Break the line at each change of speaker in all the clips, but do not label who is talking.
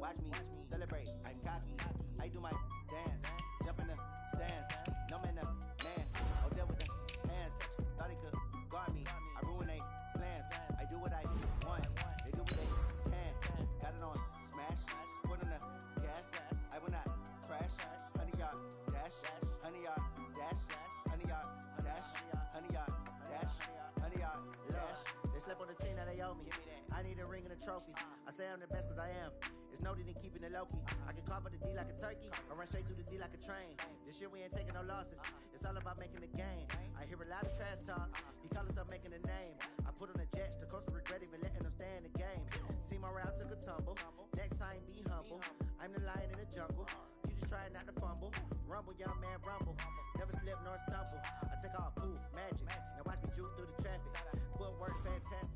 Watch me celebrate. I'm cocky. I do my dance. Jump in the stands. No man, man. Oh, there with the hands. Thought he could guard me. I ruin they plans. I do what I want. They do what they can. Got it on smash. Put on the gas. I will not crash. 100-yard dash. 100-yard dash. 100-yard dash. 100-yard dash. 100-yard dash. They slept on the team that they owe me. I need a ring and a trophy. I say I'm the best cause I am. It's no need in keeping it low-key. I can carve up the D like a turkey or run straight through the D like a train. This year we ain't taking no losses. It's all about making the game. I hear a lot of trash talk. He call himself making a name. I put on the Jets. The coach will regret even letting them stay in the game. Team morale took a tumble. Next time be humble. I'm the lion in the jungle. You just try not to fumble. Rumble, young man, rumble. Never slip nor stumble. I take off, poof, magic. Now watch me juke through the traffic. Footwork fantastic.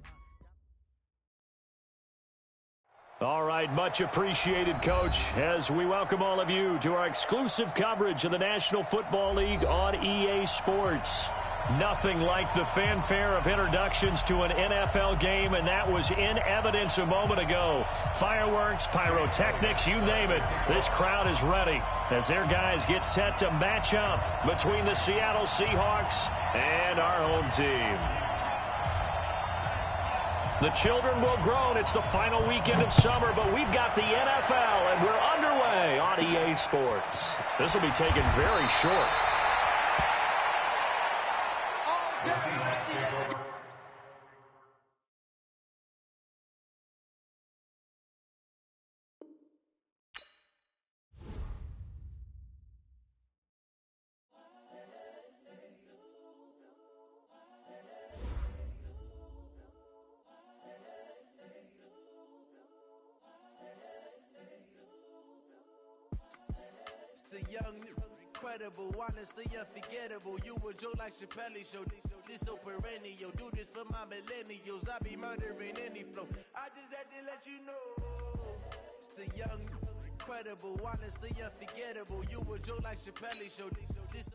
All right, much appreciated, Coach, as we welcome all of you to our exclusive coverage of the National Football League on EA Sports. Nothing like the fanfare of introductions to an NFL game, and that was in evidence a moment ago. Fireworks, pyrotechnics, you name it. This crowd is ready as their guys get set to match up between the Seattle Seahawks and our home team. The children will groan. It's the final weekend of summer, but we've got the NFL, and we're underway on EA Sports. This will be taken very short.
The young, incredible, honestly unforgettable. You a joke like Chappelle Show. This so perennial. Do this for my millennials. I be murdering any flow. I just had to let you know. It's the young, incredible, honestly unforgettable. You a joke like Chappelle Show. This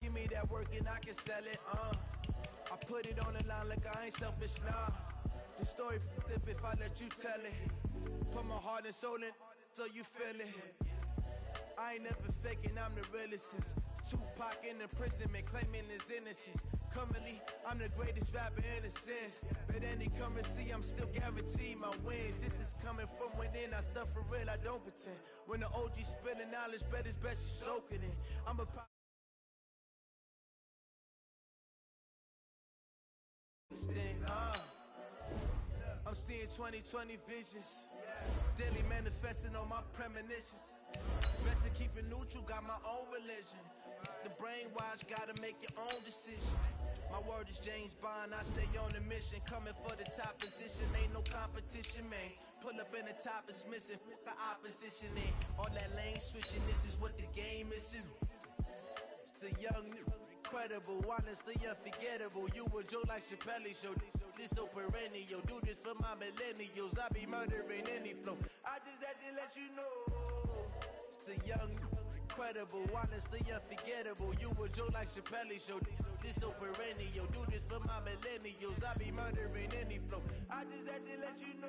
give me that work and I can sell it. I put it on the line like I ain't selfish, nah. The story flip if I let you tell it. Put my heart and soul in so you feel it. I ain't never faking, I'm the realest since Tupac in imprisonment, claiming his innocence. Currently, I'm the greatest rapper in a sense. But any currency, I'm still guaranteed my wins. This is coming from within, I stuff for real, I don't pretend. When the OG spilling knowledge, bet it's best you soak it in. I'm a I'm seeing 2020 visions. Daily manifesting on my premonitions. Best to keep it neutral, got my own religion. The brainwash, gotta make your own decision. My word is James Bond, I stay on a mission. Coming for the top position, ain't no competition, man. Pull up in the top is missing, the opposition ain't. All that lane switching, this is what the game is. It's the young, incredible, honestly unforgettable. You a joke like Chappelle Show. This so perennial. Do this for my millennials. I be murdering any flow. I just had to let you know. It's the young, incredible, honestly unforgettable. You a joke like Chappelle Show. This so perennial. Do this for my millennials. I be murdering any flow. I just had to let you know.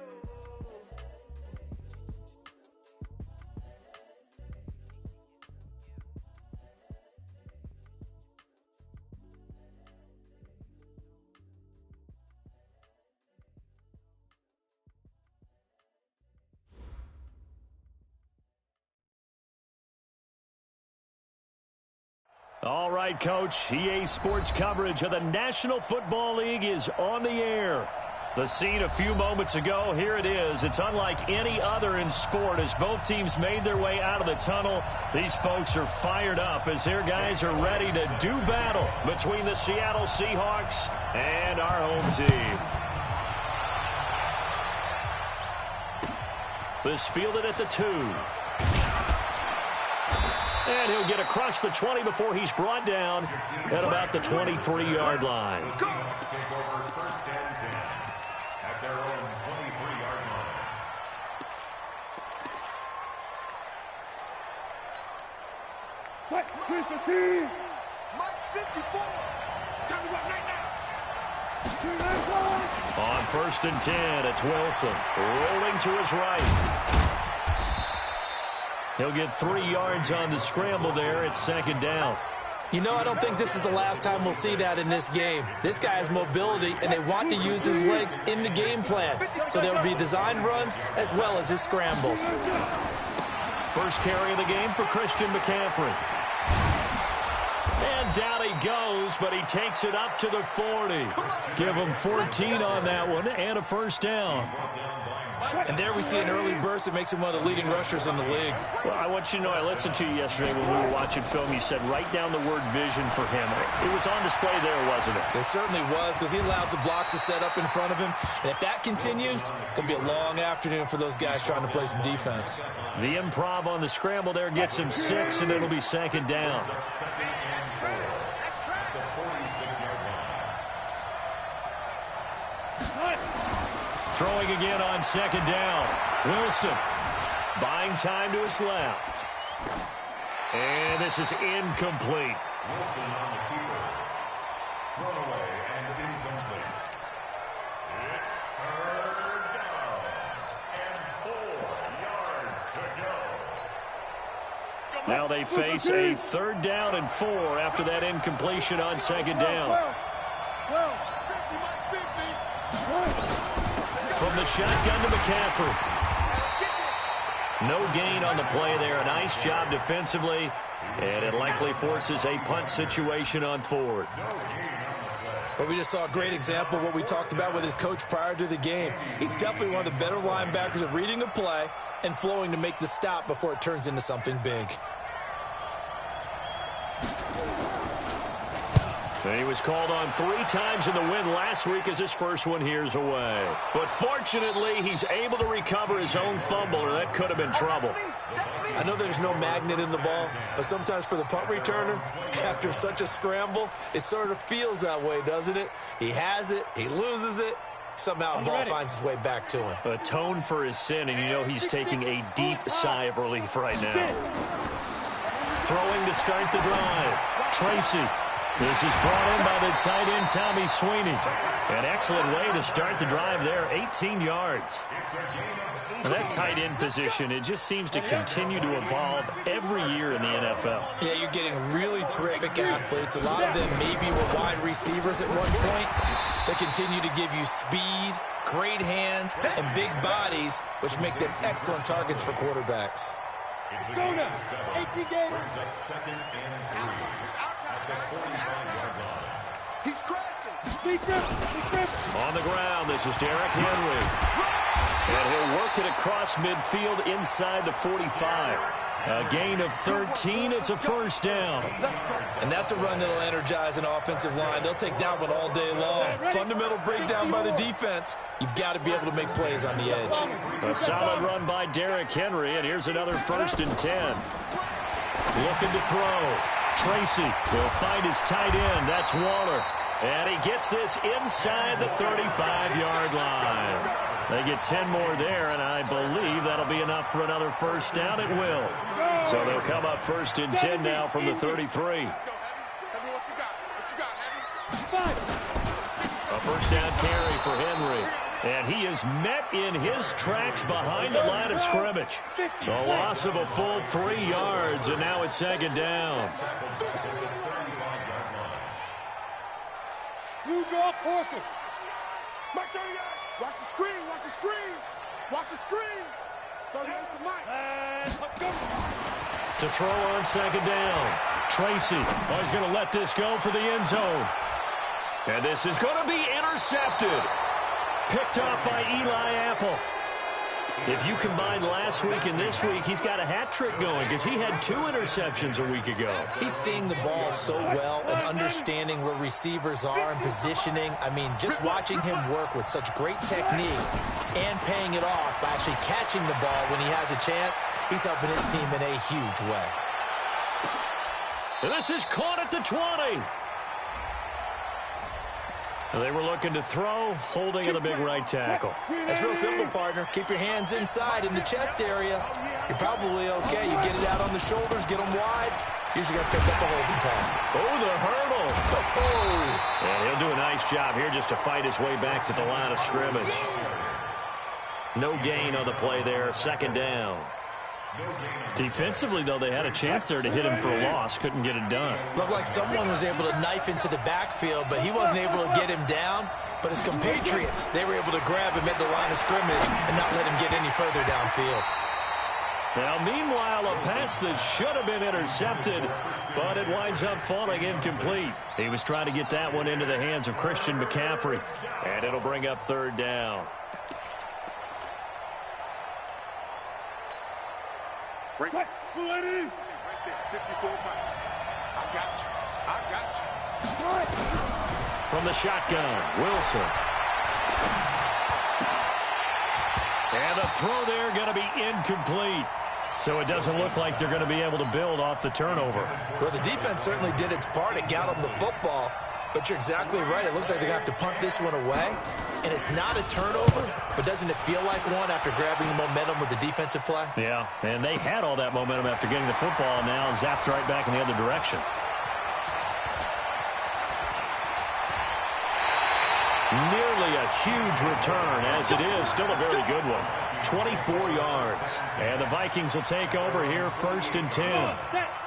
All right, Coach, EA Sports coverage of the National Football League is on the air. The scene a few moments ago, here it is. It's unlike any other in sport as both teams made their way out of the tunnel. These folks are fired up as their guys are ready to do battle between the Seattle Seahawks and our home team. This fielded at the 2. And he'll get across the 20 before he's brought down at about the 23-yard line.
The Seahawks take over first and 10 at their own 23-yard line.
What? 315. Mike 54. Time to go right now.
On 1st and 10, it's Wilson rolling to his right. He'll get 3 yards on the scramble there. It's 2nd down.
You know, I don't think this is the last time we'll see that in this game. This guy has mobility, and they want to use his legs in the game plan. So there will be designed runs as well as his scrambles.
First carry of the game for Christian McCaffrey. And down he goes, but he takes it up to the 40. Give him 14 on that one and a 1st down.
And there we see an early burst that makes him one of the leading rushers in the league.
Well, I want you to know, I listened to you yesterday when we were watching film. You said write down the word vision for him. It was on display there, wasn't it?
It certainly was, because he allows the blocks to set up in front of him. And if that continues, it's going to be a long afternoon for those guys trying to play some defense.
The improv on the scramble there gets him 6, and it'll be 2nd down. Throwing again on 2nd down. Wilson buying time to his left. And this is incomplete.
Wilson on the keeper. Thrown away and incomplete. It's 3rd down and 4 yards to go.
Now they face a 3rd down and 4 after that incompletion on 2nd down. From the shotgun to McCaffrey. No gain on the play there. A nice job defensively. And it likely forces a punt situation on 4th.
But we just saw a great example of what we talked about with his coach prior to the game. He's definitely one of the better linebackers at reading a play and flowing to make the stop before it turns into something big.
And he was called on 3 times in the win last week as his first one here's away. But fortunately, he's able to recover his own fumble, or that could have been trouble.
I know there's no magnet in the ball, but sometimes for the punt returner, after such a scramble, it sort of feels that way, doesn't it? He has it, he loses it, somehow the ball finds its way back to him.
Atone for his sin, and you know he's taking a deep sigh of relief right now. Throwing to start the drive. Tracy. This is brought in by the tight end, Tommy Sweeney. An excellent way to start the drive there, 18 yards. And that tight end position, it just seems to continue to evolve every year in the NFL.
Yeah, you're getting really terrific athletes. A lot of them maybe were wide receivers at one point. They continue to give you speed, great hands, and big bodies, which make them excellent targets for quarterbacks.
It's go now. 18 games. Brings up 2nd and 3 at the 45-yard line.
He's crashing.
On the ground, this is Derrick Henry. And he'll work it across midfield inside the 45. A gain of 13. It's a 1st down.
And that's a run that'll energize an offensive line. They'll take that one all day long. Fundamental breakdown by the defense. You've got to be able to make plays on the edge.
A solid run by Derrick Henry, and here's another 1st and 10. Looking to throw. Tracy will find his tight end. That's Waller. And he gets this inside the 35-yard line. They get 10 more there, and I believe that'll be enough for another 1st down. It will. So they'll come up 1st and 10 now from the 33. A 1st down carry for Henry. And he is met in his tracks behind the line of scrimmage. The loss of a full 3 yards, and now it's 2nd down.
Use your horses. Mike 38. Watch the screen. Watch the screen. Watch the screen. 38 to Mike.
To throw on 2nd down. Tracy. Oh, he's going to let this go for the end zone. And this is going to be intercepted. Picked off by Eli Apple. If you combine last week and this week, he's got a hat trick going because he had 2 interceptions a week ago.
He's seeing the ball so well and understanding where receivers are and positioning. I mean, just watching him work with such great technique and paying it off by actually catching the ball when he has a chance, he's helping his team in a huge way.
And this is caught at the 20. They were looking to throw, holding on the big right tackle.
It's real simple, partner. Keep your hands inside in the chest area. You're probably okay. You get it out on the shoulders, get them wide. Usually got to pick up a holding tackle.
Oh, the hurdle. And he'll do a nice job here just to fight his way back to the line of scrimmage. No gain on the play there, second down.
Defensively, though, they had a chance there to hit him for a loss. Couldn't get it done.
Looked like someone was able to knife into the backfield, but he wasn't able to get him down. But his compatriots, they were able to grab him at the line of scrimmage and not let him get any further downfield.
Now, meanwhile, a pass that should have been intercepted, but it winds up falling incomplete. He was trying to get that one into the hands of Christian McCaffrey, and it'll bring up third down.
Right. Ready? 54 pounds. I got you.
From the shotgun, Wilson. And the throw there going to be incomplete. So it doesn't look like they're going to be able to build off the turnover.
Well, the defense certainly did its part. It got them the football. But you're exactly right. It looks like they're going to have to punt this one away. And it's not a turnover, but doesn't it feel like one after grabbing the momentum with the defensive play?
Yeah, and they had all that momentum after getting the football, and now zapped right back in the other direction. Nearly a huge return, as it is still a very good one. 24 yards. And the Vikings will take over here, 1st and 10.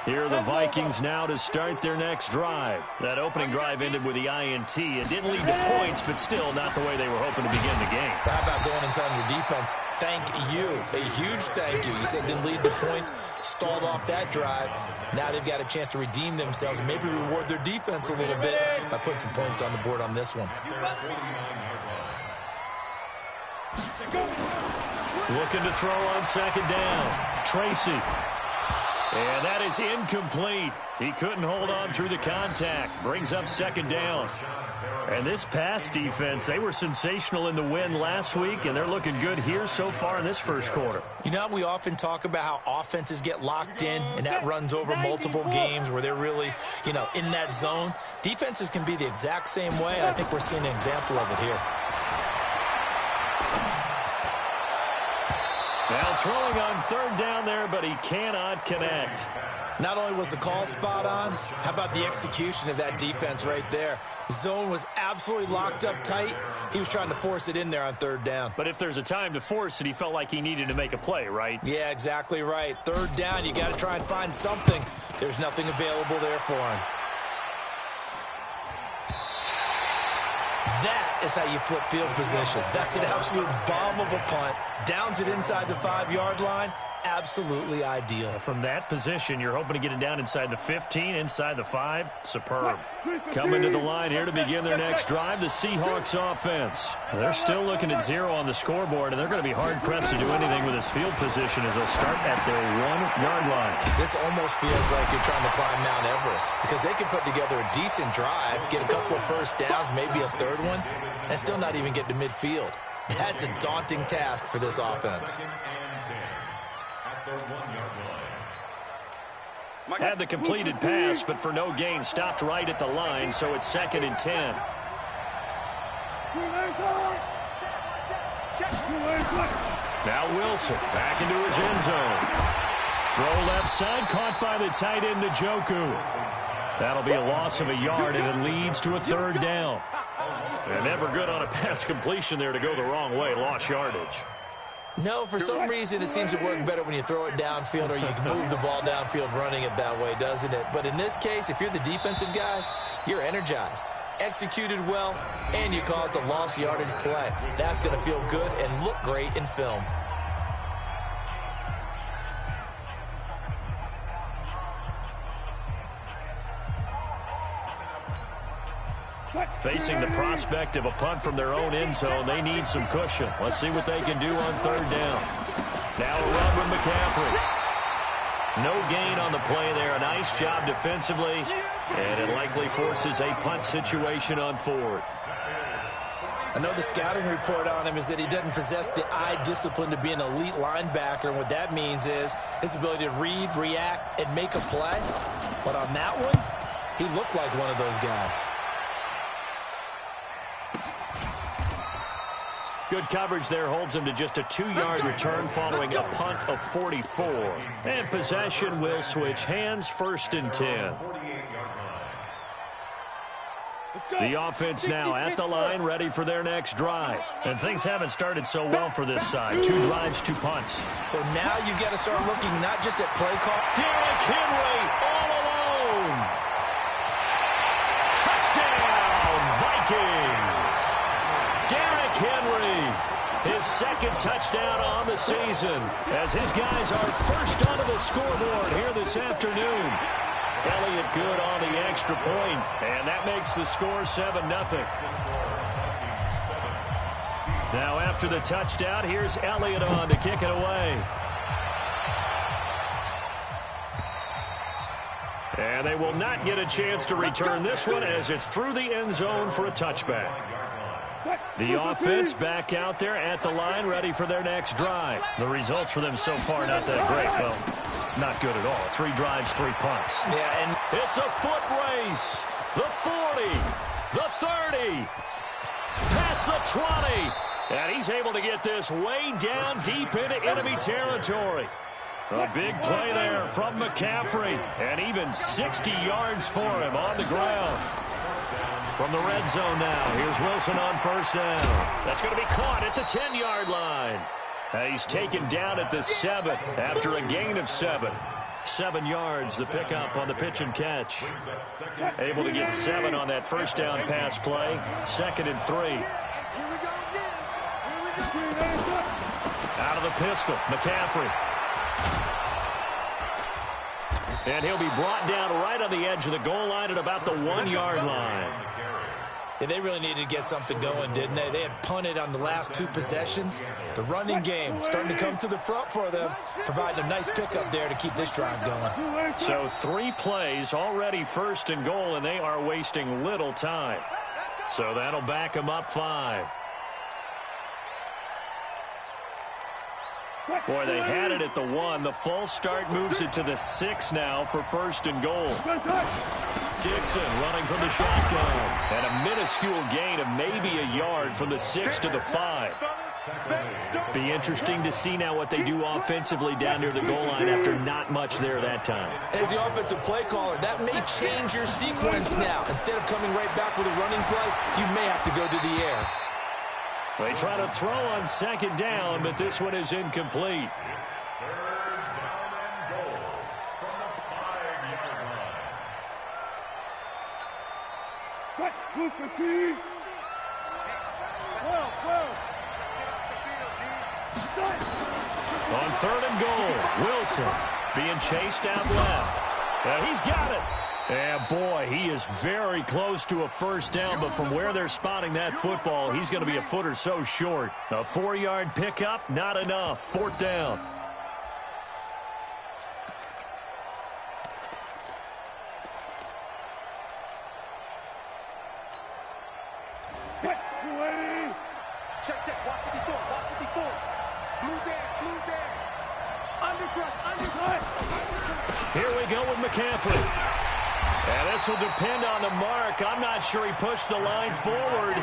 Here are the Vikings now to start their next drive. That opening drive ended with the INT. It didn't lead to points, but still not the way they were hoping to begin the game.
How about going and telling your defense, thank you, a huge thank you. You said it didn't lead to points, stalled off that drive. Now they've got a chance to redeem themselves and maybe reward their defense a little bit by putting some points on the board on this one.
Looking to throw on second down. Tracy. And that is incomplete. He couldn't hold on through the contact. Brings up second down. And this pass defense, they were sensational in the win last week, and they're looking good here so far in this first quarter.
You know, we often talk about how offenses get locked in, and that runs over multiple games where they're really, in that zone. Defenses can be the exact same way, and I think we're seeing an example of it here.
Now throwing on third down there, but he cannot connect.
Not only was the call spot on, how about the execution of that defense right there? The zone was absolutely locked up tight. He was trying to force it in there on third down.
But if there's a time to force it, he felt like he needed to make a play, right?
Yeah, exactly right. Third down, you got to try and find something. There's nothing available there for him. That is how you flip field position. That's an absolute bomb of a punt. Downs it inside the 5-yard line. Absolutely ideal.
From that position, you're hoping to get it down inside the 15, inside the 5. Superb. Coming to the line here to begin their next drive, the Seahawks offense. They're still looking at 0 on the scoreboard, and they're going to be hard-pressed to do anything with this field position as they'll start at their 1-yard line.
This almost feels like you're trying to climb Mount Everest because they can put together a decent drive, get a couple of first downs, maybe a third one, and still not even get to midfield. That's a daunting task for this offense.
Had the completed pass, but for no gain, stopped right at the line, so it's 2nd and 10. Now Wilson back into his end zone. Throw left side, caught by the tight end, Njoku. That'll be a loss of a yard, and it leads to a third down. And never good on a pass completion there to go the wrong way. Lost yardage.
No, for some reason it seems to work better when you throw it downfield or you can move the ball downfield running it that way, doesn't it? But in this case, if you're the defensive guys, you're energized, executed well, and you caused a lost yardage play. That's going to feel good and look great in film.
Facing the prospect of a punt from their own end zone, they need some cushion. Let's see what they can do on third down. Now a run with McCaffrey. No gain on the play there. A nice job defensively, and it likely forces a punt situation on 4th.
I know the scouting report on him is that he doesn't possess the eye discipline to be an elite linebacker, and what that means is his ability to read, react, and make a play. But on that one, he looked like one of those guys.
Good coverage there holds him to just a 2-yard return following a punt of 44. And possession will switch hands, 1st and 10. The offense now at the line, ready for their next drive.
And things haven't started so well for this side. 2 drives, 2 punts.
So now you got to start looking not just at play call.
Derrick Henry all alone. Touchdown, Vikings. Derrick Henry, his second touchdown on the season, as his guys are first onto the scoreboard here this afternoon. Elliott good on the extra point, and that makes the score 7-0. Now after the touchdown, here's Elliott on to kick it away. And they will not get a chance to return this one as it's through the end zone for a touchback. The offense back out there at the line, ready for their next drive.
The results for them so far not that great. Well, not good at all. 3 drives, 3 punts.
Yeah, and
it's a foot race. The 40, the 30, past the 20. And he's able to get this way down deep into enemy territory. A big play there from McCaffrey. And even 60 yards for him on the ground. From the red zone now, here's Wilson on first down. That's going to be caught at the 10-yard line. He's taken down at the 7 after a gain of 7. 7 yards, the pickup on the pitch and catch. Able to get 7 on that first down pass play. 2nd and 3. Out of the pistol, McCaffrey. And he'll be brought down right on the edge of the goal line at about the 1-yard line.
Yeah, they really needed to get something going, didn't they? They had punted on the last 2 possessions. The running game starting to come to the front for them, providing a nice pickup there to keep this drive going.
So 3 plays, already 1st and goal, and they are wasting little time. So that'll back them up 5. Boy, they had it at the 1. The false start moves it to the 6 now for 1st and goal. Dixon running from the shotgun. And a minuscule gain of maybe a yard from the 6 to the 5. Be interesting to see now what they do offensively down near the goal line after not much there that time.
As the offensive play caller, that may change your sequence now. Instead of coming right back with a running play, you may have to go to the air.
They try to throw on 2nd down, but this one is incomplete. On 3rd and goal, Wilson being chased out left. He's got it. And boy, he is very close to a first down, but from where they're spotting that football, he's going to be a foot or so short. A 4-yard pickup, not enough. 4th down.
Check. Walk 54. Blue there. Undercut.
Here we go with McCaffrey. And this will depend on the mark. I'm not sure he pushed the line forward.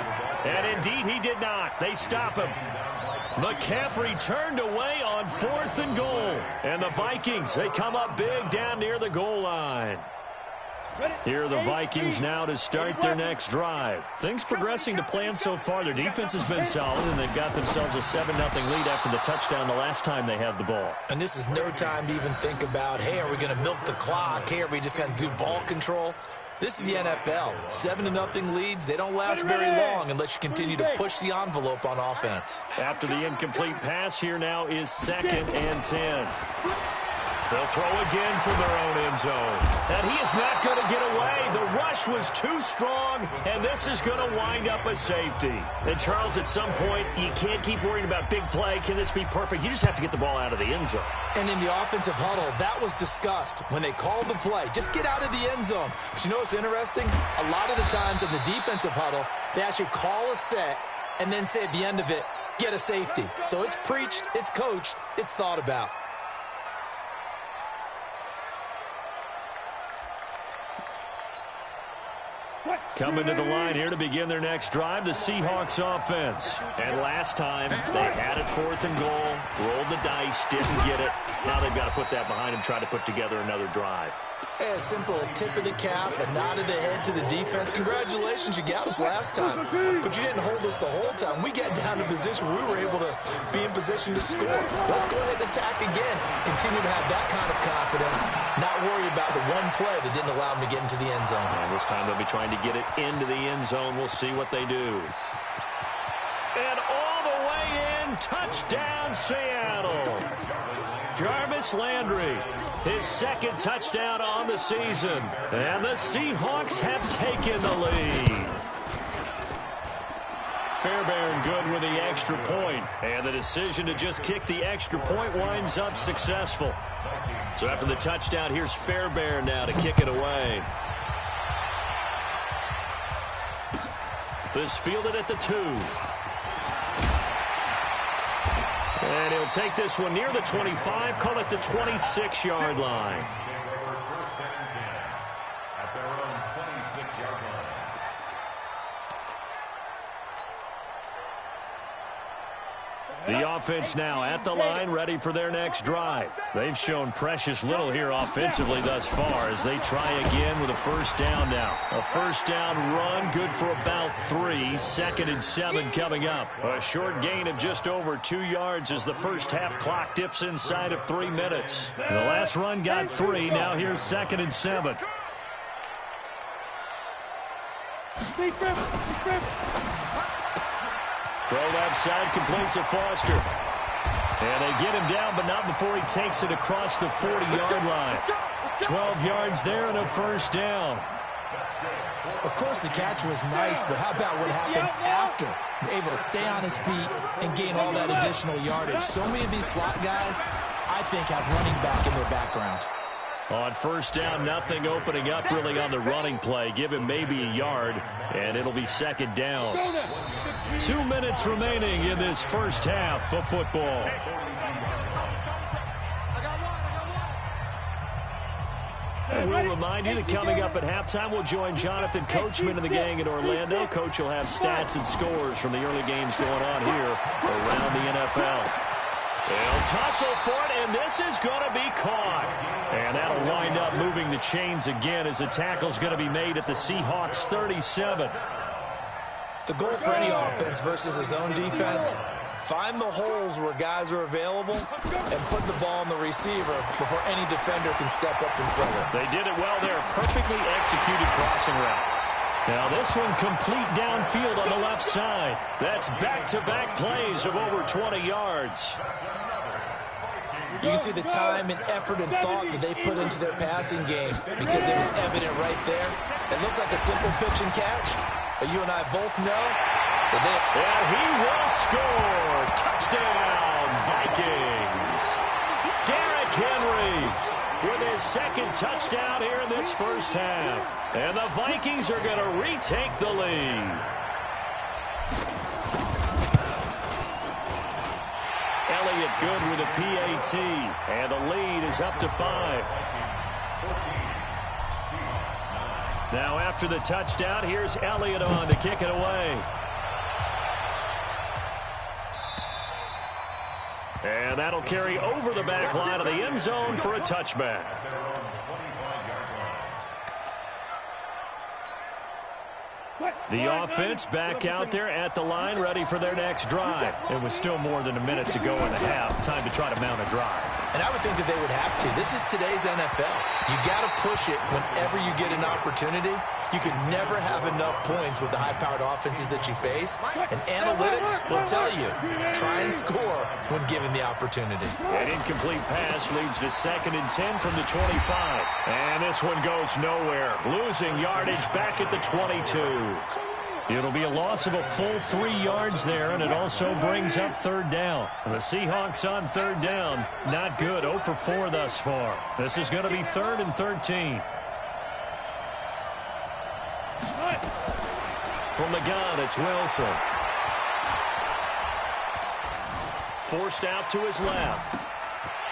And indeed, he did not. They stop him. McCaffrey turned away on 4th and goal. And the Vikings, they come up big down near the goal line. Here are the Vikings now to start their next drive. Things progressing to plan so far. Their defense has been solid, and they've got themselves a 7-0 lead after the touchdown the last time they had the ball.
And this is no time to even think about, hey, are we going to milk the clock? Hey, are we just going to do ball control? This is the NFL. 7-0 leads, they don't last very long unless you continue to push the envelope on offense.
After the incomplete pass, here now is 2nd and 10. They'll throw again from their own end zone. And he is not going to get away. The rush was too strong, and this is going to wind up a safety. And, Charles, at some point, you can't keep worrying about big play. Can this be perfect? You just have to get the ball out of the end zone.
And in the offensive huddle, that was discussed when they called the play. Just get out of the end zone. But you know what's interesting? A lot of the times in the defensive huddle, they actually call a set and then say at the end of it, get a safety. So it's preached, it's coached, it's thought about.
Coming to the line here to begin their next drive, the Seahawks offense. And last time, they had it 4th and goal, rolled the dice, didn't get it. Now they've got to put that behind them, try to put together another drive.
A simple tip of the cap, a nod of the head to the defense. Congratulations, you got us last time, but you didn't hold us the whole time. We got down to position. We were able to be in position to score. Let's go ahead and attack again. Continue to have that kind of confidence, not worry about the one play that didn't allow them to get into the end zone.
And this time they'll be trying to get it into the end zone. We'll see what they do. And all the way in, touchdown Seattle. Jarvis Landry, his 2nd touchdown on the season. And the Seahawks have taken the lead. Fairbairn good with the extra point. And the decision to just kick the extra point winds up successful. So after the touchdown, here's Fairbairn now to kick it away. This fielded at the 2. And he'll take this one near the 25, call it the 26-yard line.
At their own 26-yard line.
The offense now at the line, ready for their next drive. They've shown precious little here offensively thus far as they try again with a 1st down now. A 1st down run, good for about 3. 2nd and 7 coming up. A short gain of just over 2 yards as the first half clock dips inside of 3 minutes. The last run got 3. Now here's 2nd and 7. Throw left side, complete to Foster. And they get him down, but not before he takes it across the 40-yard line. 12 yards there and a 1st down.
Of course, the catch was nice, but how about what happened after? Able to stay on his feet and gain all that additional yardage. So many of these slot guys, I think, have running back in their background.
On 1st down, nothing opening up really on the running play. Give him maybe a yard, and it'll be 2nd down. 2 minutes remaining in this first half of football. And we'll remind you that coming up at halftime, we'll join Jonathan Coachman and the gang in Orlando. Coach will have stats and scores from the early games going on here around the NFL. They'll tussle for it, and this is going to be caught. And that'll wind up moving the chains again as the tackle's going to be made at the Seahawks 37.
The goal for any offense versus his own defense, find the holes where guys are available and put the ball on the receiver before any defender can step up in front of him.
They did it well there. Perfectly executed crossing route. Now this one complete downfield on the left side. That's back-to-back plays of over 20 yards.
You can see the time and effort and thought that they put into their passing game because it was evident right there. It looks like a simple pitch and catch, but you and I both know that
and he will score. Touchdown, Vikings. Derrick Henry with his 2nd touchdown here in this first half. And the Vikings are going to retake the lead. Elliott good with a PAT, and the lead is up to 5. Now after the touchdown, here's Elliott on to kick it away. And that'll carry over the back line of the end zone for a touchback. The offense back out there at the line, ready for their next drive. It was still more than a minute to go in the half. Time to try to mount a drive.
And I would think that they would have to. This is today's NFL. You got to push it whenever you get an opportunity. You can never have enough points with the high-powered offenses that you face. And analytics will tell you, try and score when given the opportunity.
An incomplete pass leads to 2nd and 10 from the 25. And this one goes nowhere. Losing yardage back at the 22. It'll be a loss of a full 3 yards there, and it also brings up 3rd down. The Seahawks on 3rd down, not good, 0 for 4 thus far. This is going to be 3rd and 13. From the gun, it's Wilson. Forced out to his left.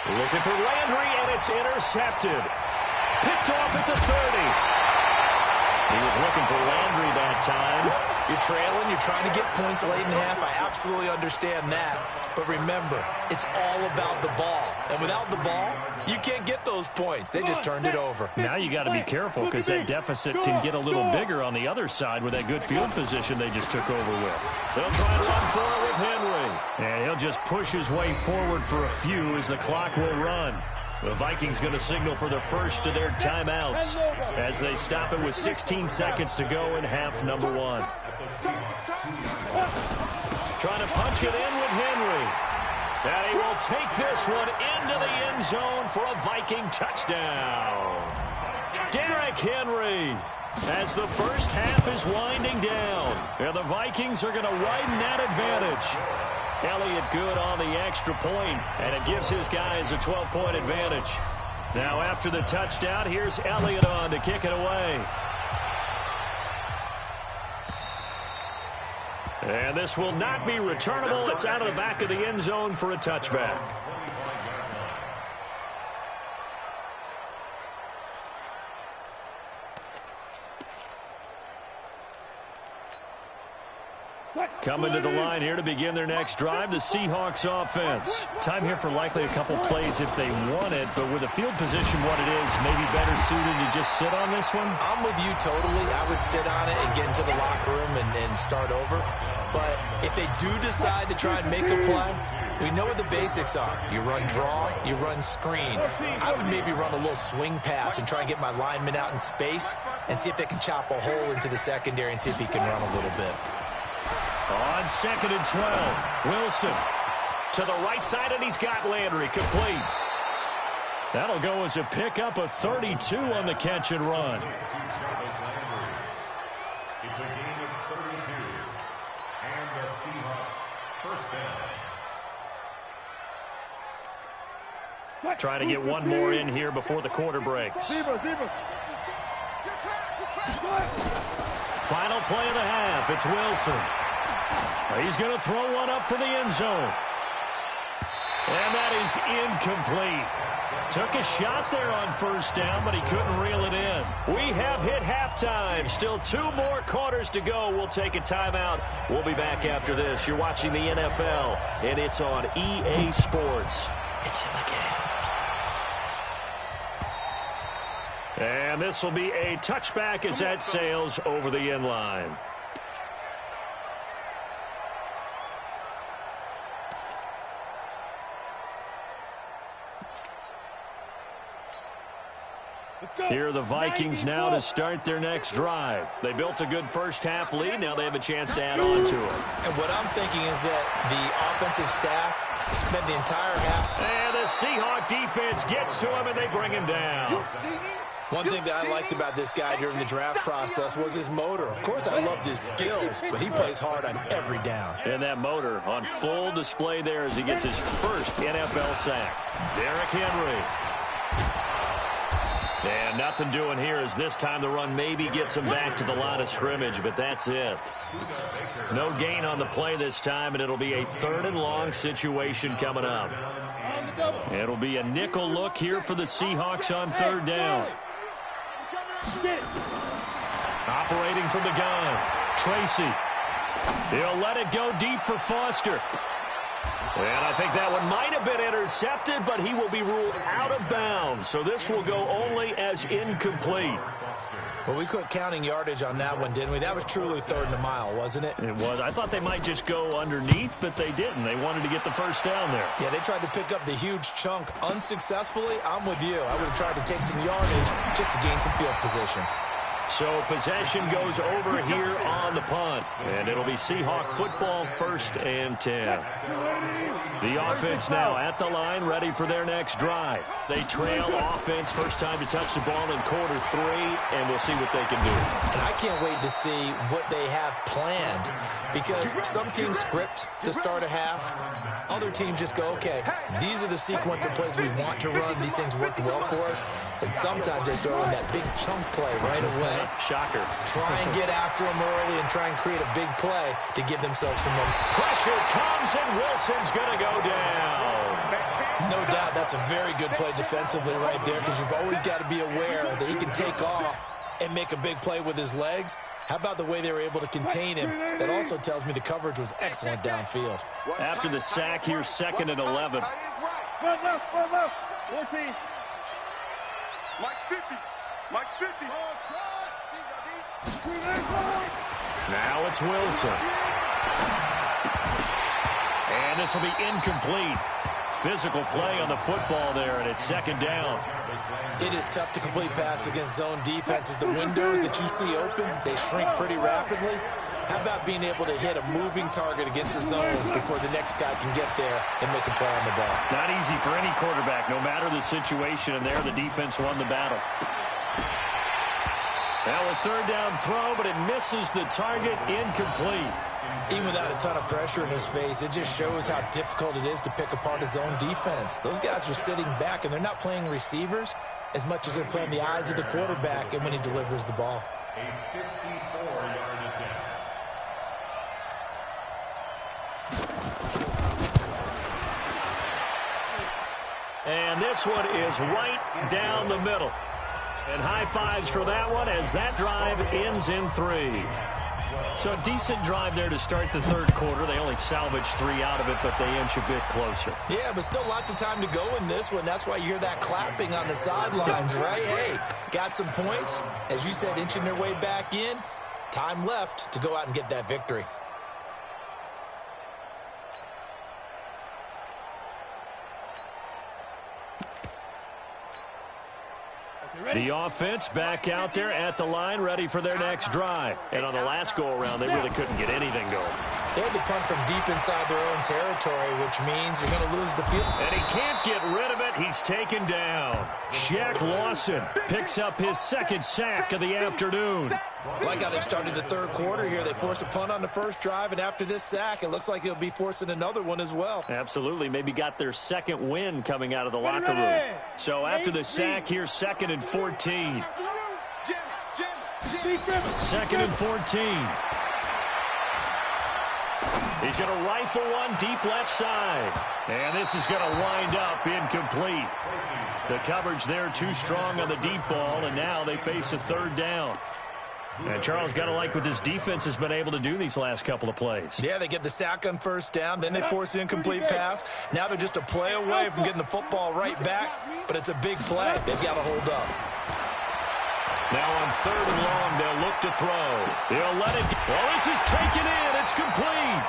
Looking for Landry, and it's intercepted. Picked off at the 30. He was looking for Landry that time.
You're trailing, you're trying to get points late in half. I absolutely understand that. But remember, it's all about the ball. And without the ball, you can't get those points. They just turned it over.
Now you got to be careful because that deficit can get a little bigger on the other side with that good field position they just took over with. They'll try and run for it with Henry. And he'll just push his way forward for a few as the clock will run. The Vikings going to signal for the first of their timeouts as they stop it with 16 seconds to go in half number one. Trying to punch it in with Henry. And he will take this one into the end zone for a Viking touchdown. Derrick Henry as the first half is winding down. And the Vikings are going to widen that advantage. Elliott good on the extra point, and it gives his guys a 12-point advantage. Now after the touchdown, here's Elliott on to kick it away. And this will not be returnable. It's out of the back of the end zone for a touchback. Coming to the line here to begin their next drive, the Seahawks offense. Time here for likely a couple plays if they want it, but with the field position what it is, maybe better suited to just sit on this one?
I'm with you totally. I would sit on it and get into the locker room and start over. But if they do decide to try and make a play, we know what the basics are. You run draw, you run screen. I would maybe run a little swing pass and try and get my lineman out in space and see if they can chop a hole into the secondary and see if he can run a little bit.
On 2nd and 12, Wilson to the right side, and he's got Landry complete. That'll go as a pickup of 32 on the catch and run.
It's a gain of 32, and the Seahawks first down.
Trying to get one more in here before the quarter breaks. Final play of the half, it's Wilson. He's going to throw one up for the end zone. And that is incomplete. Took a shot there on first down, but he couldn't reel it in. We have hit halftime. Still 2 more quarters to go. We'll take a timeout. We'll be back after this. You're watching the NFL, and it's on EA Sports. It's him again. And this will be a touchback as that sails over the end line. Here are the Vikings now to start their next drive. They built a good first half lead. Now they have a chance to add on to it.
And what I'm thinking is that the offensive staff spent the entire half.
And the Seahawk defense gets to him, and they bring him down.
One thing that I liked about this guy during the draft process was his motor. Of course, I loved his skills, but he plays hard on every down.
And that motor on full display there as he gets his first NFL sack. Derrick Henry. And nothing doing here as this time the run maybe gets him back to the line of scrimmage, but that's it. No gain on the play this time, and it'll be a 3rd and long situation coming up. It'll be a nickel look here for the Seahawks on 3rd down. Operating from the gun, Tracy. He'll let it go deep for Foster. And I think that one might have been intercepted, but he will be ruled out of bounds. So this will go only as incomplete.
Well, we quit counting yardage on that one, didn't we? That was truly 3rd and a mile, wasn't it?
It was. I thought they might just go underneath, but they didn't. They wanted to get the first down there.
Yeah, they tried to pick up the huge chunk unsuccessfully. I'm with you. I would have tried to take some yardage just to gain some field position.
So possession goes over here on the punt. And it'll be Seahawk football 1st and 10. The offense now at the line, ready for their next drive. They trail offense, first time to touch the ball in quarter 3, and we'll see what they can do.
And I can't wait to see what they have planned, because some teams script to start a half. Other teams just go, okay, these are the sequence of plays we want to run. These things worked well for us. And sometimes they throw in that big chunk play right away.
Shocker.
Try and get after them early and try and create a big play to give themselves some momentum.
Pressure comes, and Wilson's going to go down.
No doubt that's a very good play defensively right there, because you've always got to be aware that he can take off and make a big play with his legs. How about the way they were able to contain him? That also tells me the coverage was excellent downfield.
After the sack, here's 2nd and 11.
Front left, 14.
Mike 50. Mike 50.
Now it's Wilson. And this will be incomplete. Physical play on the football there, and it's 2nd down.
It is tough to complete passes against zone defenses. The windows that you see open, they shrink pretty rapidly. How about being able to hit a moving target against a zone before the next guy can get there and make a play on the ball?
Not easy for any quarterback, no matter the situation, and there the defense won the battle. Now a 3rd down throw, but it misses the target, incomplete.
Even without a ton of pressure in his face, it just shows how difficult it is to pick apart his own defense. Those guys are sitting back, and they're not playing receivers as much as they're playing the eyes of the quarterback and when he delivers the ball.
A 54-yard attempt.
And this one is right down the middle. And high fives for that one as that drive ends in 3. So a decent drive there to start the 3rd quarter. They only salvaged 3 out of it, but they inch a bit closer.
Yeah, but still lots of time to go in this one. That's why you hear that clapping on the sidelines, right? Hey, got some points. As you said, inching their way back in. Time left to go out and get that victory.
The offense back out there at the line, ready for their next drive. And on the last go-around, they really couldn't get anything going.
They had to punt from deep inside their own territory, which means you're going to lose the field.
And he can't get rid of it. He's taken down. Shaq Lawson picks up his 2nd sack of the afternoon.
Like how they've started the 3rd quarter here. They force a punt on the 1st drive, and after this sack, it looks like they'll be forcing another one as well.
Absolutely. Maybe got their 2nd win coming out of the locker room. So after the sack, here's 2nd and 14. 2nd and 14. He's going to rifle one deep left side. And this is going to wind up incomplete. The coverage there too strong on the deep ball, and now they face a 3rd down. And Charles, got to like what this defense has been able to do these last couple of plays.
Yeah, they get the sack on 1st down, then they force the incomplete pass. Now they're just a play away from getting the football right back, but it's a big play. They've got to hold up.
Now on 3rd and long, they'll look to throw. They'll let it go. Well, this is taken in. It's complete.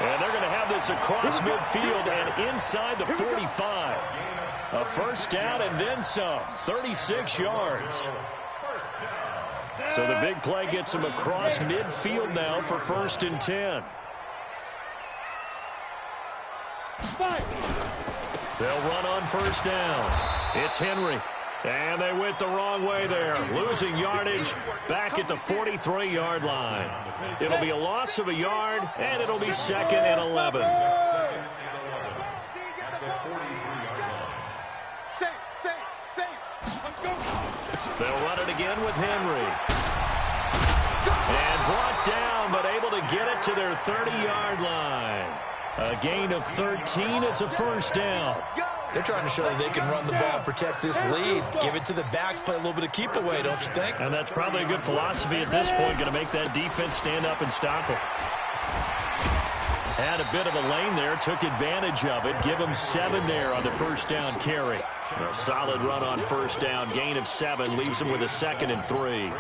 And they're going to have this across midfield and inside the 45. A 1st down and then some. 36 yards. So the big play gets them across midfield now for 1st and 10. They'll run on 1st down. It's Henry. And they went the wrong way there. Losing yardage back at the 43-yard line. It'll be a loss of a yard, and it'll be 2nd and 11. They'll run it again with Henry. And brought down, but able to get it to their 30-yard line. A gain of 13. It's a 1st down.
They're trying to show that they can run the ball and protect this lead. Give it to the backs, play a little bit of keep away, don't you think?
And that's probably a good philosophy at this point. Going to make that defense stand up and stop it. Had a bit of a lane there, took advantage of it. Give them 7 there on the 1st down carry. A solid run on 1st down. Gain of 7 leaves them with a 2nd and 3.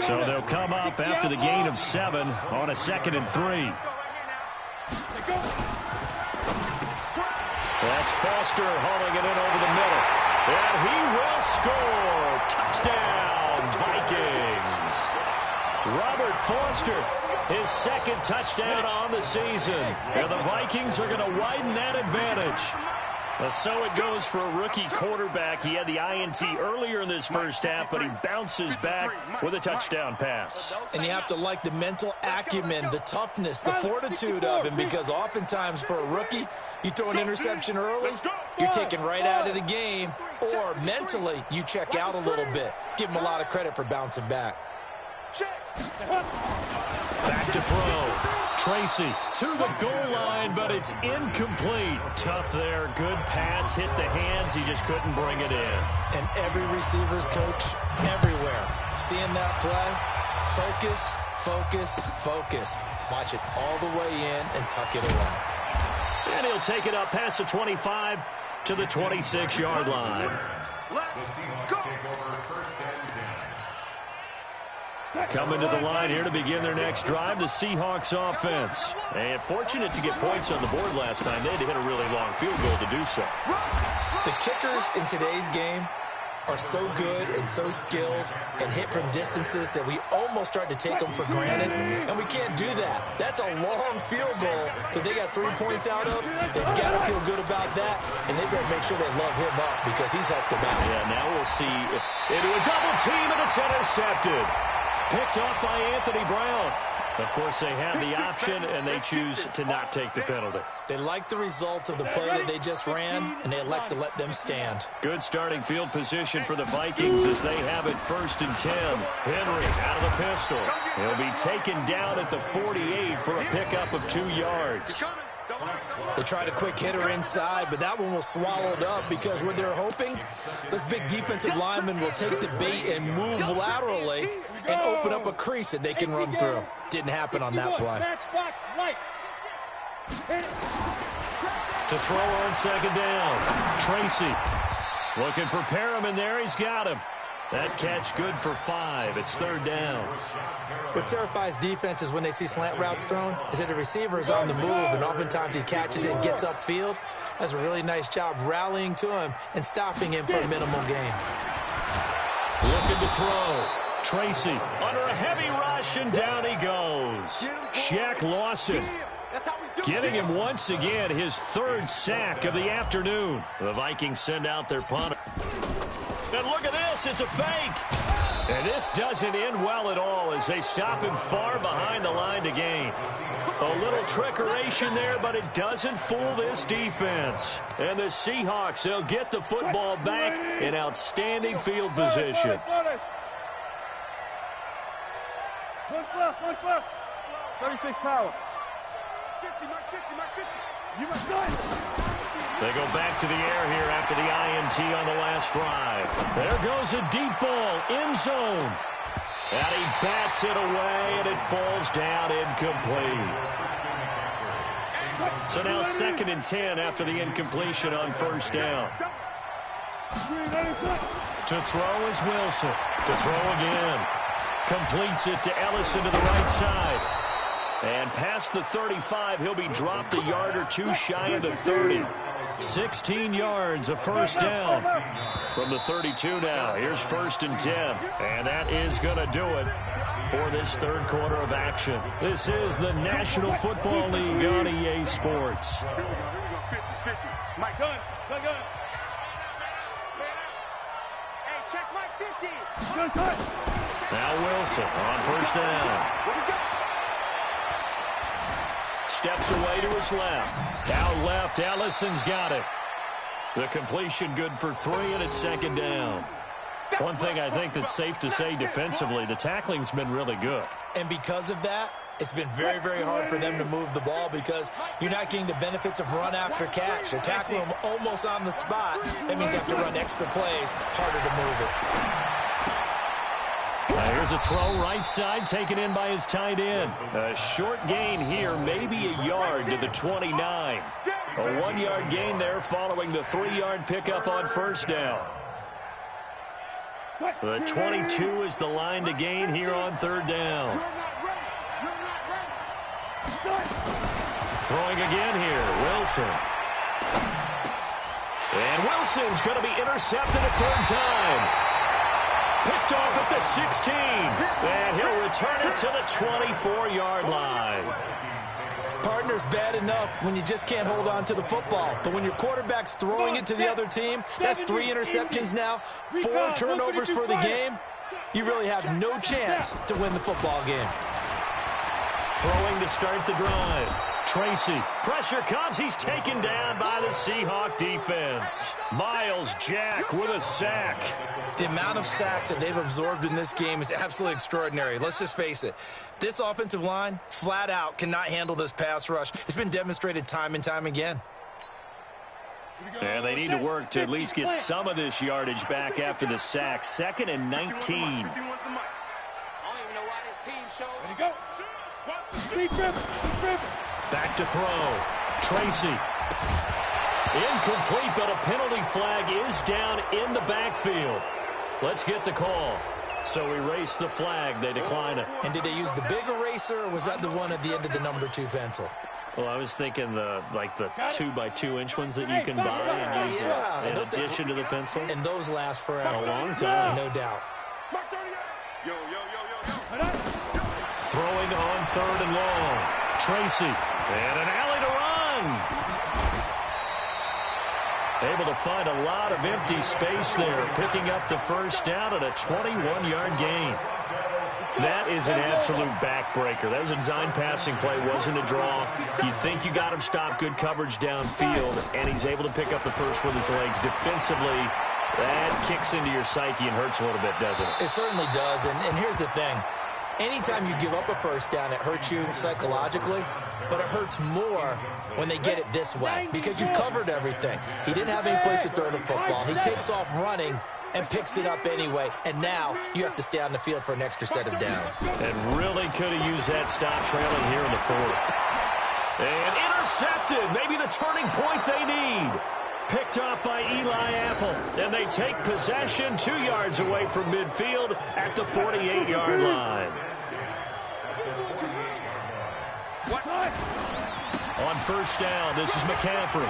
So they'll come up after the gain of 7 on a 2nd and 3. That's Foster hauling it in over the middle. And he will score. Touchdown, Vikings. Robert Foster, his 2nd touchdown on the season. And the Vikings are going to widen that advantage. So it goes for a rookie quarterback. He had the INT earlier in this 1st half, but he bounces back with a touchdown pass.
And you have to like the mental acumen, the toughness, the fortitude of him, because oftentimes for a rookie, you throw an interception early, you're taken right out of the game, or mentally you check out a little bit. Give him a lot of credit for bouncing back.
Back to throw. Tracy to the goal line, but it's incomplete. Tough there. Good pass. Hit the hands. He just couldn't bring it in.
And every receiver's coach everywhere. Seeing that play, focus, focus, focus. Watch it all the way in and tuck it away.
And he'll take it up past the 25 to the 26-yard line. Coming to the line here to begin their next drive, the Seahawks offense. And fortunate to get points on the board last time. They had to hit a really long field goal to do so.
The kickers in today's game are so good and so skilled and hit from distances that we almost start to take them for granted, and we can't do that. That's a long field goal that they got 3 points out of. They've got to feel good about that, and they better make sure they love him up because he's helped them out.
Yeah, now we'll see if into a double team, and it's intercepted. Picked off by Anthony Brown. Of course, they have the option, and they choose to not take the penalty.
They like the results of the play that they just ran, and they elect to let them stand.
Good starting field position for the Vikings as they have it 1st and 10. Henry out of the pistol. He'll be taken down at the 48 for a pickup of 2 yards.
They tried a quick hitter inside, but that one was swallowed up because what they're hoping, those big defensive linemen will take the bait and move laterally and open up a crease that they can run through. Didn't happen on that play.
To throw on 2nd down. Tracy looking for Perriman there. He's got him. That catch good for 5. It's 3rd down.
What terrifies defenses when they see slant routes thrown is that the receiver is on the move, and oftentimes he catches it and gets upfield. Does a really nice job rallying to him and stopping him for a minimal gain.
Looking to throw. Tracy under a heavy rush, and down he goes. Shaq Lawson getting him once again, his 3rd sack of the afternoon. The Vikings send out their punter. And look at this, it's a fake. And this doesn't end well at all as they stop him far behind the line to gain. A little trickeration there, but it doesn't fool this defense. And the Seahawks, they'll get the football back in outstanding field position.
36 power. 50, Mark 50, Mark 50. You must go.
They go back to the air here after the INT on the last drive. There goes a deep ball, end zone. And he bats it away, and it falls down incomplete. So now 2nd and 10 after the incompletion on 1st down. To throw is Wilson. To throw again. Completes it to Ellison to the right side. And past the 35, he'll be dropped a yard or 2 shy of the 30. 16 yards, a 1st down. From the 32 now, here's 1st and 10. And that is going to do it for this 3rd quarter of action. This is the National Football League on EA Sports.
Mike, gun. Hey, check Mike 50.
Now Wilson on 1st down. Steps away to his left. Down left, Ellison's got it. The completion good for 3, and it's 2nd down. One thing I think that's safe to say defensively, the tackling's been really good.
And because of that, it's been very, very hard for them to move the ball because you're not getting the benefits of run after catch. They're tackling them almost on the spot. That means you have to run extra plays, harder to move it.
Here's a throw right side taken in by his tight end. A short gain here, maybe a yard to the 29. A 1-yard gain there following the 3-yard pickup on 1st down. The 22 is the line to gain here on 3rd down. Throwing again here, Wilson. And Wilson's going to be intercepted a 3rd time. Picked off at the 16. And he'll return it to the 24-yard line.
Partner's bad enough when you just can't hold on to the football. But when your quarterback's throwing it to the other team, that's 3 interceptions now, 4 turnovers for the game. You really have no chance to win the football game.
Throwing to start the drive. Tracy. Pressure comes. He's taken down by the Seahawk defense. Miles Jack with a sack.
The amount of sacks that they've absorbed in this game is absolutely extraordinary. Let's just face it. This offensive line, flat out, cannot handle this pass rush. It's been demonstrated time and time again.
And they need to work to at least get some of this yardage back after the sack. 2nd and 19. Back to throw. Tracy. Incomplete, but a penalty flag is down in the backfield. Let's get the call. So erase the flag. They decline it.
And did they use the big eraser, or was that the one at the end of the number 2 pencil?
Well, I was thinking the 2x2-inch ones that you can buy and use in addition to the pencil.
And those last forever.
A long time.
No doubt.
Throwing on 3rd and long. Tracy. And an alley to run. Able to find a lot of empty space there. Picking up the first down at a 21-yard gain. That is an absolute backbreaker. That was a design passing play. Wasn't a draw. You think you got him stopped. Good coverage downfield. And he's able to pick up the first with his legs. Defensively, that kicks into your psyche and hurts a little bit, doesn't it?
It certainly does. And here's the thing. Anytime you give up a first down, it hurts you psychologically, but it hurts more when they get it this way because you've covered everything. He didn't have any place to throw the football. He takes off running and picks it up anyway, and now you have to stay on the field for an extra set of downs.
And really could have used that stop trailing here in the 4th. And intercepted. Maybe the turning point they need. Picked off by Eli Apple. And they take possession 2 yards away from midfield at the 48-yard line. On first down, this is McCaffrey.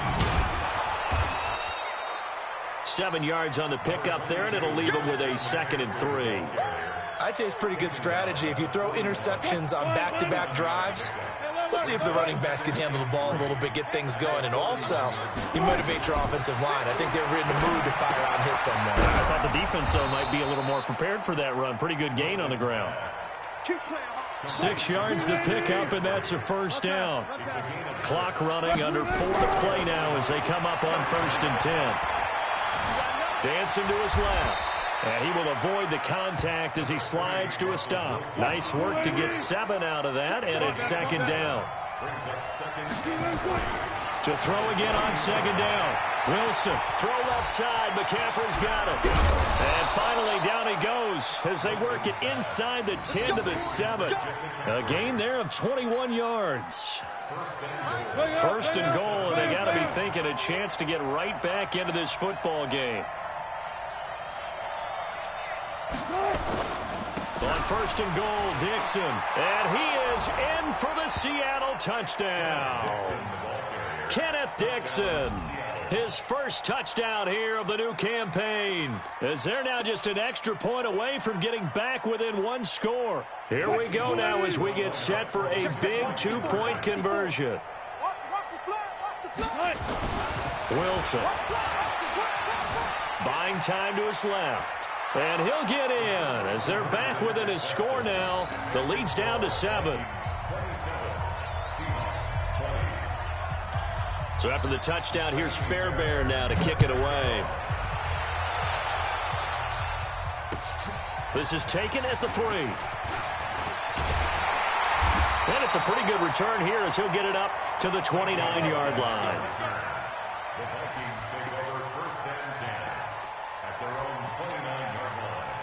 7 yards on the pickup there, and it'll leave him with a 2nd and 3.
I'd say it's pretty good strategy. If you throw interceptions on back-to-back drives, let's see if the running backs can handle the ball a little bit, get things going, and also you motivate your offensive line. I think they're in the mood to fire out and hit someone.
I thought the defense, though, might be a little more prepared for that run. Pretty good gain on the ground. 6 yards the pickup, and that's a first down. Clock running, under 4 to play now as they come up on 1st and 10. Dancing to his left. And he will avoid the contact as he slides to a stop. Nice work to get 7 out of that, and it's 2nd down. To throw again on 2nd down. Wilson, throw left side. McCaffrey's got it. And finally, down he goes as they work it inside the 10 to the 7. A gain there of 21 yards. 1st and goal, and they got to be thinking a chance to get right back into this football game. On 1st and goal, Dixon. And he is in for the Seattle touchdown. Kenneth Dixon. His first touchdown here of the new campaign. As they're now just an extra point away from getting back within 1 score. Here we go now as we get set for a big 2-point conversion. Wilson. Buying time to his left. And he'll get in as they're back within his score now. The lead's down to 7. So after the touchdown, here's Fairbairn now to kick it away. This is taken at the 3. And it's a pretty good return here as he'll get it up to the 29-yard line.
The Vikings take over 1st and 10 at their own 29-yard line.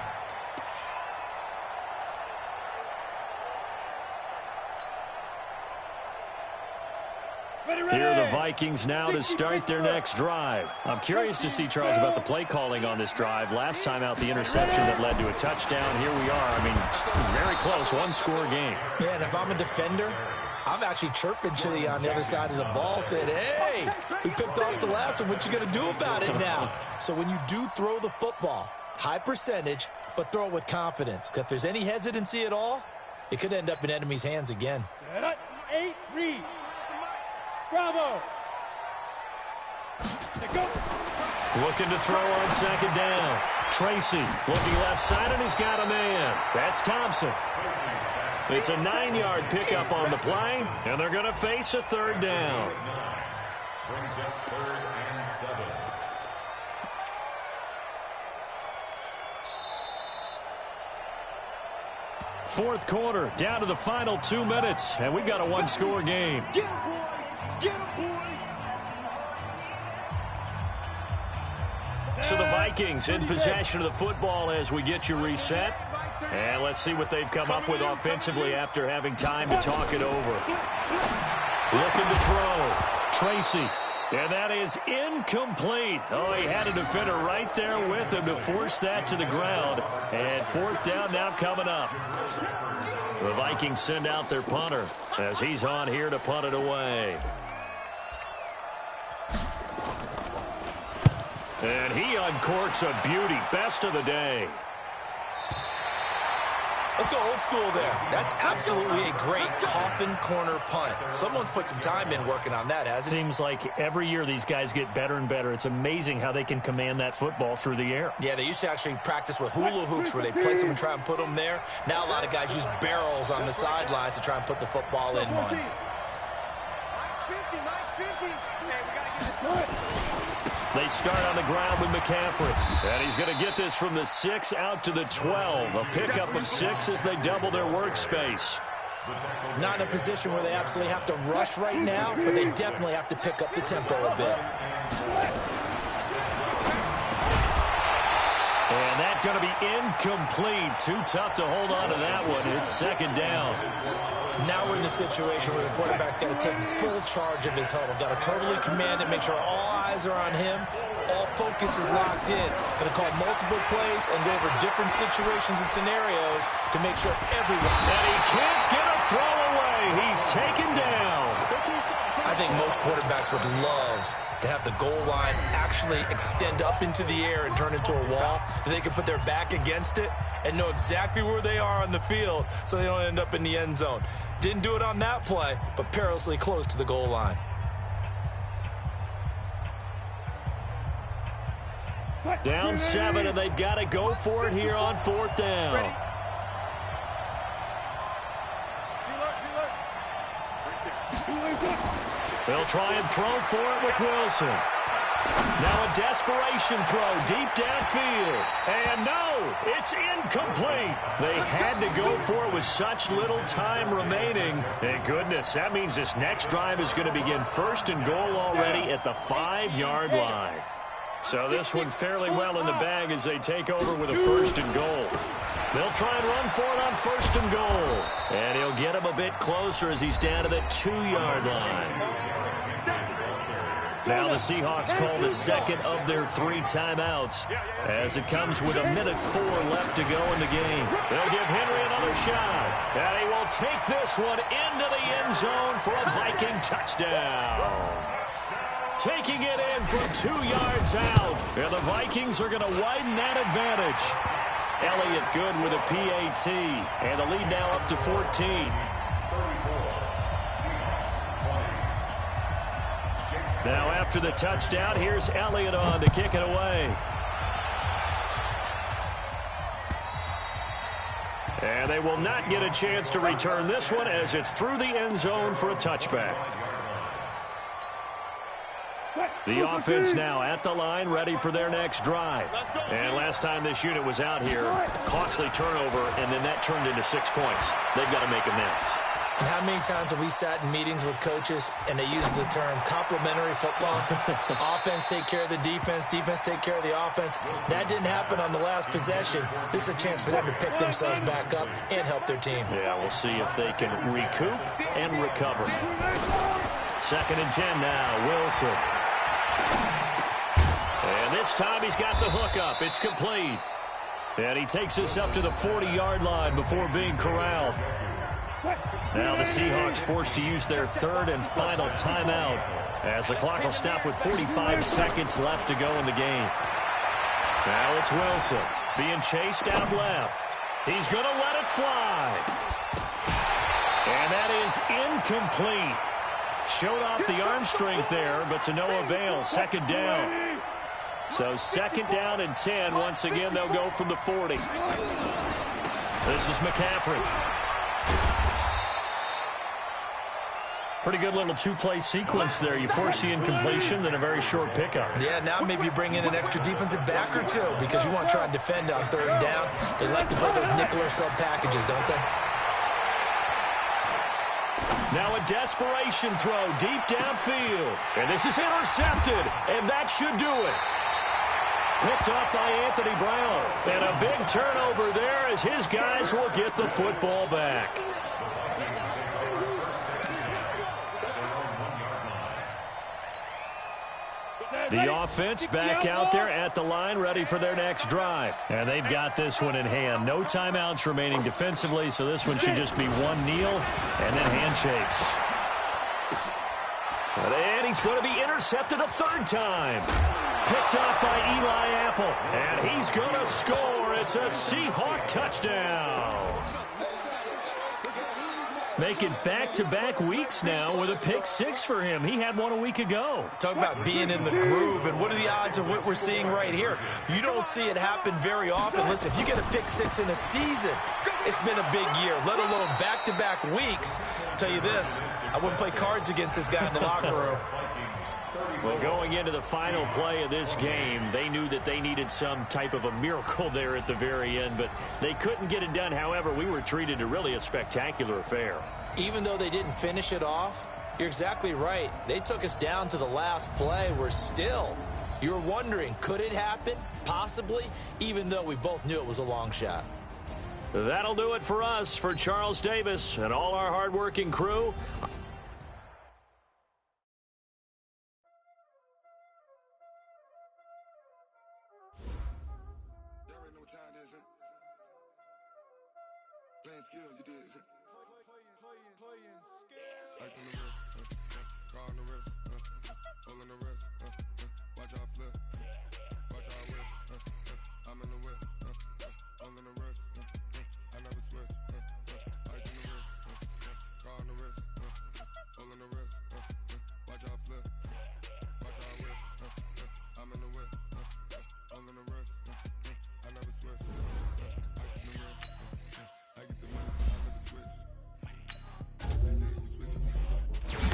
Here are the Vikings now to start their next drive. I'm curious to see, Charles, about the play calling on this drive. Last time out, the interception that led to a touchdown. Here we are. I mean, very close, 1-score game.
Yeah, and if I'm a defender, I'm actually chirping Chili on the other side of the ball, saying, hey, we picked off the last one. What you going to do about it now? So when you do throw the football, high percentage, but throw it with confidence. Because if there's any hesitancy at all, it could end up in enemy's hands again.
8, read. Bravo.
Looking to throw on 2nd down. Tracy looking left side, and he's got a man. That's Thompson. It's a 9-yard pickup on the play, and they're going to face a third down.
Brings up 3rd and 7.
Fourth quarter, down to the final 2 minutes, and we've got a one-score game.
Get him, boys! Get him, boys!
So the Vikings in possession of the football as we get you reset. And let's see what they've come up with offensively after having time to talk it over. Looking to throw. Tracy. And that is incomplete. Oh, he had a defender right there with him to force that to the ground. And fourth down now coming up. The Vikings send out their punter as he's on here to punt it away. And he uncorks a beauty. Best of the day.
Let's go old school there. That's absolutely a great coffin corner punt. Someone's put some time in working on that, hasn't it?
Seems like every year these guys get better and better. It's amazing how they can command that football through the air.
Yeah, they used to actually practice with hula hoops where they place them and try and put them there. Now a lot of guys use barrels on the sidelines to try and put the football in one.
They start on the ground with McCaffrey. And he's going to get this from the 6 out to the 12. A pickup of 6 as they double their workspace.
Not in a position where they absolutely have to rush right now, but they definitely have to pick up the tempo a bit.
And that's going to be incomplete. Too tough to hold on to that one. It's second down.
Now we're in the situation where the quarterback's got to take full charge of his huddle. Got to totally command it, make sure all eyes are on him. All focus is locked in. Going to call multiple plays and go over different situations and scenarios to make sure everyone...
And he can't get a throw away. He's taken down.
I think most quarterbacks would love to have the goal line actually extend up into the air and turn into a wall, that they can put their back against it and know exactly where they are on the field so they don't end up in the end zone. Didn't do it on that play, but perilously close to the goal line.
Down 7, and they've got to go for it here on fourth down. They'll try and throw for it with Wilson. Now a desperation throw deep downfield. And no, it's incomplete. They had to go for it with such little time remaining. And goodness, that means this next drive is going to begin first and goal already at the 5-yard line. So this one fairly well in the bag as they take over with a first and goal. They'll try and run for it on first and goal. And he'll get him a bit closer as he's down to the 2-yard line. Now the Seahawks call the second of their 3 timeouts as it comes with 1:04 left to go in the game. They'll give Henry another shot. And he will take this one into the end zone for a Viking touchdown. Taking it in from 2 yards out. And the Vikings are going to widen that advantage. Elliott good with a PAT. And the lead now up to 14. Now after the touchdown, here's Elliott on to kick it away. And they will not get a chance to return this one as it's through the end zone for a touchback. The offense now at the line, ready for their next drive. And last time this unit was out here, costly turnover, and then that turned into 6 points. They've got to make amends.
And how many times have we sat in meetings with coaches and they use the term complementary football? Offense take care of the defense, defense take care of the offense. That didn't happen on the last possession. This is a chance for them to pick themselves back up and help their team.
Yeah, we'll see if they can recoup and recover. 2nd and 10 now, Wilson. And this time he's got the hook up. It's complete. And he takes us up to the 40-yard line before being corralled. Now the Seahawks forced to use their 3rd and final timeout as the clock will stop with 45 seconds left to go in the game. Now it's Wilson being chased out left. He's going to let it fly. And that is incomplete. Showed off the arm strength there, but to no avail. 2nd down. So 2nd down and 10. Once again, they'll go from the 40. This is McCaffrey.
Pretty good little two-play sequence there. You force the incompletion, then a very short pickup.
Yeah, now maybe you bring in an extra defensive back or two because you want to try and defend on third down. They like to play those nickel or sub packages, don't they?
Now a desperation throw deep downfield. And this is intercepted, and that should do it. Picked off by Anthony Brown. And a big turnover there as his guys will get the football back. The offense back out there at the line, ready for their next drive. And they've got this one in hand. No timeouts remaining defensively, so this one should just be one kneel and then handshakes. And he's going to be intercepted a third time. Picked off by Eli Apple. And he's going to score. It's a Seahawk touchdown. Making back-to-back weeks now with a pick six for him. He had one a week ago.
Talk about being in the groove, and what are the odds of what we're seeing right here? You don't see it happen very often. Listen, if you get a pick six in a season, it's been a big year, let alone back-to-back weeks. I'll tell you this, I wouldn't play cards against this guy in the locker room.
Well, going into the final play of this game, they knew that they needed some type of a miracle there at the very end, but they couldn't get it done. However, we were treated to really a spectacular affair.
Even though they didn't finish it off, you're exactly right. They took us down to the last play. You're wondering, could it happen? Possibly, even though we both knew it was a long shot.
That'll do it for us, for Charles Davis and all our hardworking crew.
Playing skills, you did. Ice on the wrist, car on the wrist, hole in the wrist, watch out flip, watch out whip, I'm in the whip, hole in the wrist, I never switch, ice on the wrist, car on the wrist, hole in the wrist, watch out flip, watch out whip, I'm in the whip, hole in the wrist, I never switch, ice on the wrist, I get the money, but I never switch. They say you switch.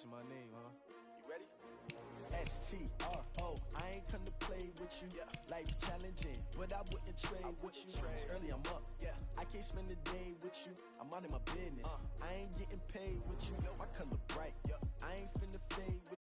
mention my name, huh?
You ready?
STRO, I ain't come to play with you. Life challenging, but I wouldn't trade with you. It's early, I'm up. I can't spend the day with you. I'm out in my business. I ain't getting paid with you. My color bright. I ain't finna fade with